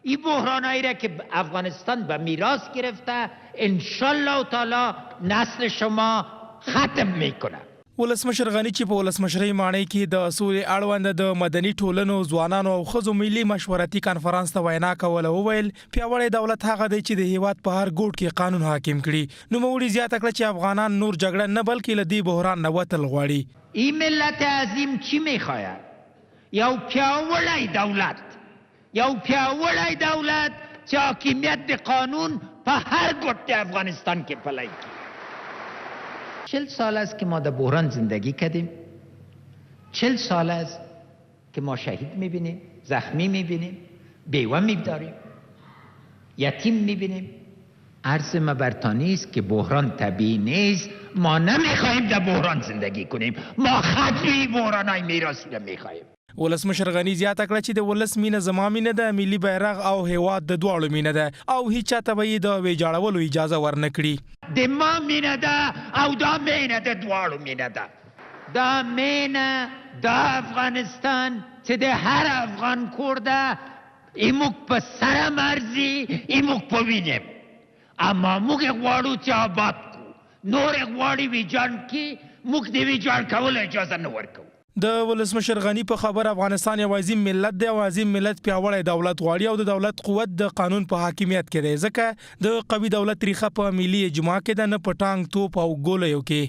این بحرانایی را که افغانستان به میراث گرفته انشالله تعالی نسل شما ختم میکنه. ولسمشر غني چې په ولسمشرۍ ماڼۍ کې د سولې اړوند د مدني ټولنو ځوانانو او ښځو ملي مشورتي کانفرنس ته وینا کوله وویل پیاوړی دولت هغه دی چې د هیواد په هر ګوټ کې قانون حاکم کړي. نوموړي زیاته کړه چې افغانان نور جګړه نه بلکې له دې بحران نه وتل غواړي. این ملت عظیم چی میخواید؟ یو پیاوړی دولت چې حاکمیت د قانون په هر ګوټ افغانستان کې پلی کړي. 40 سال است که ما در بحران زندگی کردیم. 40 سال است که ما شهید میبینیم، زخمی میبینیم، بیوه میداریم، یتیم میبینیم. عرض ما برتانی است که بحران طبیعی نیست. ما نمیخواهیم در بحران زندگی کنیم. ما ختمی بحرانای میراثی را میخواهیم. ولسمشر غني زیاته کړه چې د ولس مینه زما مینه ده، ملي بیرغ او هیواد د دواړو مینه ده او هیڅ چاته به یې د ویجاړولو اجازه ورنه کړي. د ما مینه ده او دا مینه د دواړو مینه ده. دا مینه دا افغانستان چې د هر افغان کور ده ایموک په سره مرزي، ایموک په وینه. اما موږ غواړو چې آباد کو، نور غواړي ویجاړ کی، موږ د ویجاړ کولو اجازه نه ورکوو. د ولسمشر غني په خبر افغانستان یو عظیم ملت دی او عظیم ملت پیاوړی دولت غواړي او د دولت قوت د قانون په حاکمیت کې دی، ځکه د قوي دولت ریښه په ملي اجماع کې ده، نه په ټانک توپ او ګولیو کې.